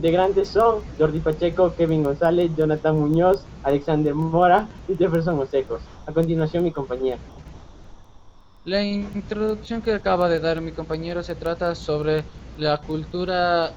integrantes son Jordi Pacheco, Kevin González, Jonathan Muñoz, Alexander Mora y Jefferson Osecos. A continuación, mi compañía. La introducción que acaba de dar mi compañero se trata sobre la cultura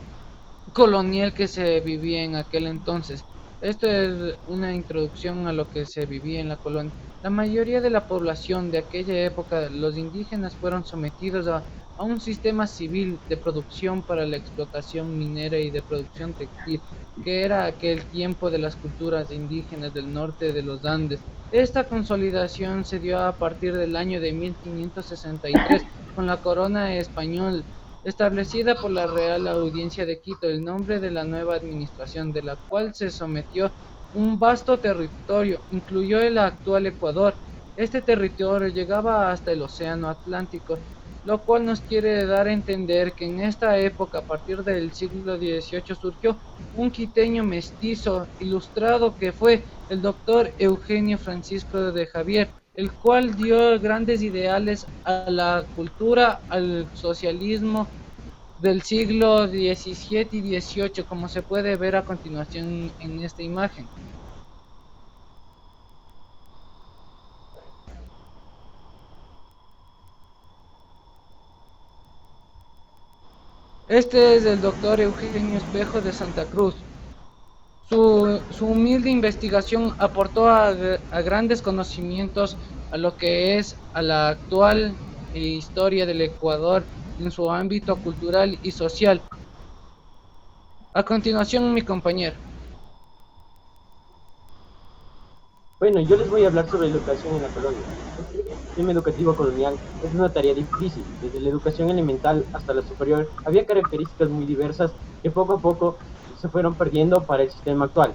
colonial que se vivía en aquel entonces. Esto es una introducción a lo que se vivía en la colonia. La mayoría de la población de aquella época, los indígenas, fueron sometidos a un sistema civil de producción para la explotación minera y de producción textil, que era aquel tiempo de las culturas indígenas del norte de los Andes. Esta consolidación se dio a partir del año de 1563 con la corona española establecida por la Real Audiencia de Quito, el nombre de la nueva administración, de la cual se sometió un vasto territorio, incluyó el actual Ecuador. Este territorio llegaba hasta el Océano Atlántico, lo cual nos quiere dar a entender que en esta época, a partir del siglo XVIII, surgió un quiteño mestizo ilustrado que fue el doctor Eugenio Francisco de Javier, el cual dio grandes ideales a la cultura, al socialismo del siglo XVII y XVIII, como se puede ver a continuación en esta imagen. Este es el doctor Eugenio Espejo de Santa Cruz. Su humilde investigación aportó a grandes conocimientos a lo que es a la actual historia del Ecuador en su ámbito cultural y social. A continuación, mi compañero. Bueno, yo les voy a hablar sobre la educación en la colonia. El sistema educativo colonial es una tarea difícil. Desde la educación elemental hasta la superior había características muy diversas que poco a poco se fueron perdiendo para el sistema actual.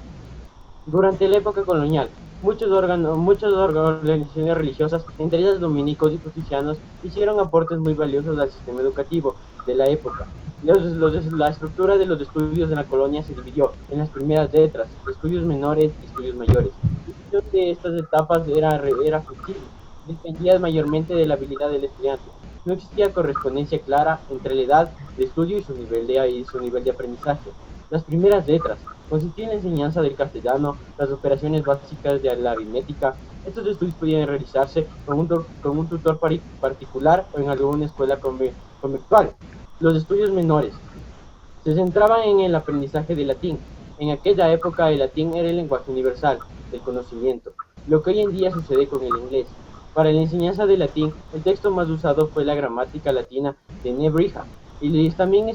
Durante la época colonial, muchas organizaciones religiosas, entre ellas dominicos y cristianos, hicieron aportes muy valiosos al sistema educativo de la época. La estructura de los estudios en la colonia se dividió en las primeras letras, estudios menores y estudios mayores. La decisión de estas etapas era flexible, dependía mayormente de la habilidad del estudiante. No existía correspondencia clara entre la edad de estudio y su nivel de aprendizaje. Las primeras letras consistían en la enseñanza del castellano, las operaciones básicas de la aritmética. Estos estudios podían realizarse con un tutor particular o en alguna escuela conventual. Los estudios menores se centraban en el aprendizaje del latín. En aquella época el latín era el lenguaje universal del conocimiento, lo que hoy en día sucede con el inglés. Para la enseñanza del latín, el texto más usado fue la gramática latina de Nebrija, y también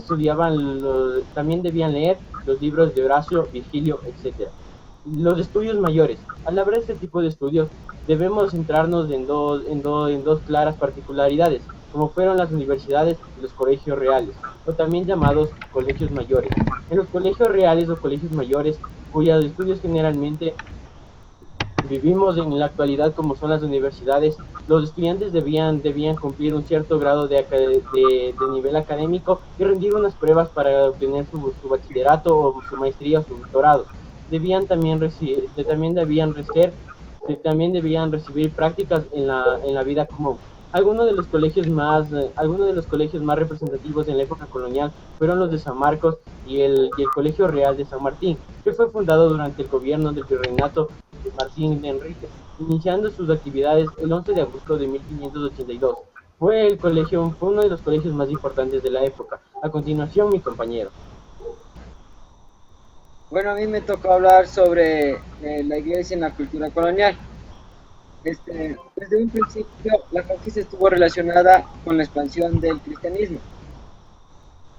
debían leer los libros de Horacio, Virgilio, etc. Los estudios mayores. Al hablar de este tipo de estudios, debemos centrarnos en dos claras particularidades, como fueron las universidades y los colegios reales, o también llamados colegios mayores. En los colegios reales o colegios mayores, cuyos estudios generalmente vivimos en la actualidad como son las universidades, los estudiantes debían cumplir un cierto grado de nivel académico y rendir unas pruebas para obtener su bachillerato o su maestría o su doctorado. Debían también, también debían recibir prácticas en la vida común. Algunos de los colegios más representativos en la época colonial fueron los de San Marcos y el Colegio Real de San Martín, que fue fundado durante el gobierno del virreinato de Martín de Enrique, iniciando sus actividades el 11 de agosto de 1582. Fue uno de los colegios más importantes de la época. A continuación, mi compañero. Bueno, a mí me tocó hablar sobre la iglesia en la cultura colonial. Desde un principio, la conquista estuvo relacionada con la expansión del cristianismo.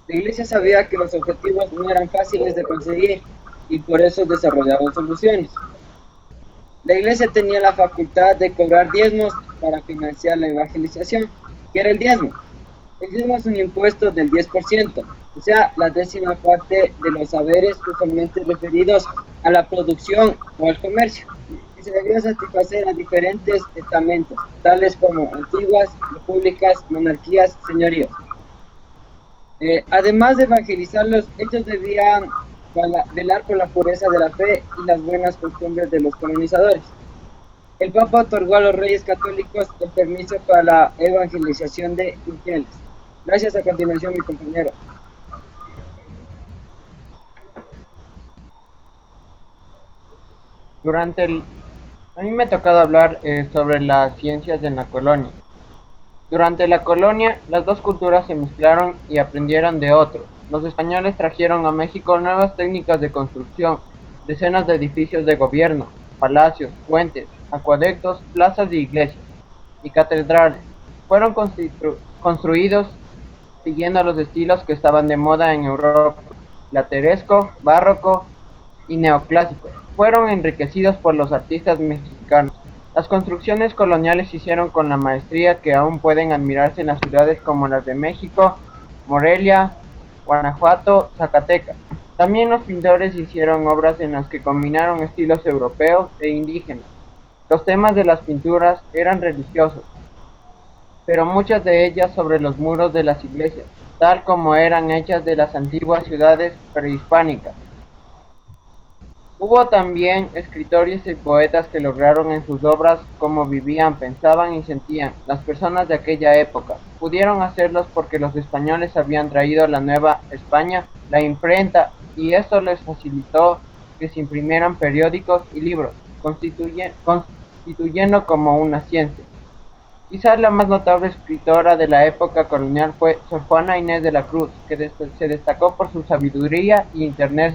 La iglesia sabía que los objetivos no eran fáciles de conseguir y por eso desarrollaban soluciones. La iglesia tenía la facultad de cobrar diezmos para financiar la evangelización. ¿Qué era el diezmo? El diezmo es un impuesto del 10%, o sea, la décima parte de los saberes usualmente referidos a la producción o al comercio, y se debía satisfacer a diferentes estamentos, tales como antiguas, repúblicas, monarquías, señoríos. Además de evangelizarlos, ellos debían velar por la pureza de la fe y las buenas costumbres de los colonizadores. El Papa otorgó a los reyes católicos el permiso para la evangelización de infieles. Gracias. A continuación, mi compañero. A mí me ha tocado hablar sobre las ciencias en la colonia. Durante la colonia, las dos culturas se mezclaron y aprendieron de otros. Los españoles trajeron a México nuevas técnicas de construcción, decenas de edificios de gobierno, palacios, puentes, acueductos, plazas de iglesias y catedrales. Fueron construidos siguiendo los estilos que estaban de moda en Europa: plateresco, barroco y neoclásico. Fueron enriquecidos por los artistas mexicanos. Las construcciones coloniales se hicieron con la maestría que aún pueden admirarse en las ciudades como las de México, Morelia, Guanajuato, Zacatecas. También los pintores hicieron obras en las que combinaron estilos europeos e indígenas. Los temas de las pinturas eran religiosos, pero muchas de ellas sobre los muros de las iglesias, tal como eran hechas de las antiguas ciudades prehispánicas. Hubo también escritores y poetas que lograron en sus obras cómo vivían, pensaban y sentían las personas de aquella época. Pudieron hacerlos porque los españoles habían traído a la Nueva España la imprenta, y esto les facilitó que se imprimieran periódicos y libros, constituyendo como una ciencia. Quizás la más notable escritora de la época colonial fue Sor Juana Inés de la Cruz, que se destacó por su sabiduría y interés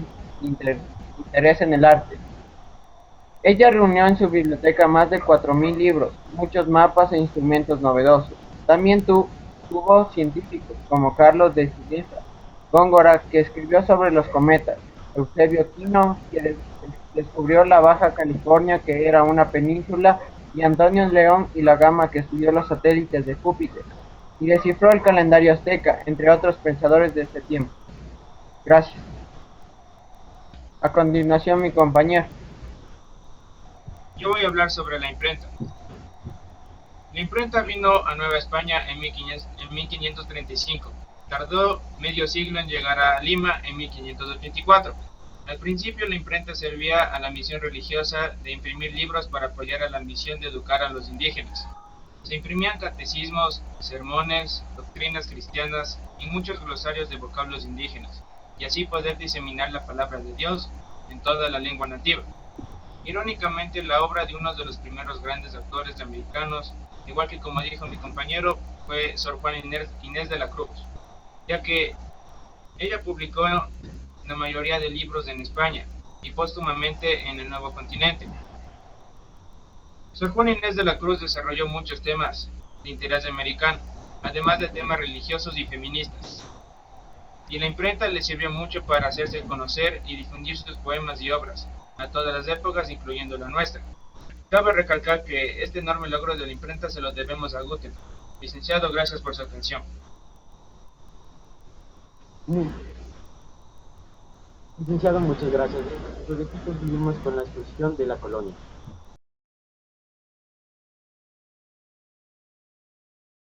en el arte. Ella reunió en su biblioteca más de 4.000 libros, muchos mapas e instrumentos novedosos. También tuvo científicos como Carlos de Siniestra, Góngora, que escribió sobre los cometas; Eusebio Quino, que descubrió la Baja California, que era una península; y Antonio León y la Gama, que estudió los satélites de Júpiter y descifró el calendario azteca, entre otros pensadores de este tiempo. Gracias. A continuación, mi compañero. Yo voy a hablar sobre la imprenta. La imprenta vino a Nueva España en 1535. Tardó medio siglo en llegar a Lima en 1584. Al principio la imprenta servía a la misión religiosa de imprimir libros para apoyar a la misión de educar a los indígenas. Se imprimían catecismos, sermones, doctrinas cristianas y muchos glosarios de vocablos indígenas, y así poder diseminar la palabra de Dios en toda la lengua nativa. Irónicamente, la obra de uno de los primeros grandes autores americanos, igual que como dijo mi compañero, fue Sor Juana Inés de la Cruz, ya que ella publicó la mayoría de libros en España y póstumamente en el Nuevo Continente. Sor Juana Inés de la Cruz desarrolló muchos temas de interés americano, además de temas religiosos y feministas. Y la imprenta le sirvió mucho para hacerse conocer y difundir sus poemas y obras a todas las épocas, incluyendo la nuestra. Cabe recalcar que este enorme logro de la imprenta se lo debemos a Gutenberg. Licenciado, gracias por su atención. Licenciado, muchas gracias. Los vivimos con la expulsión de la colonia.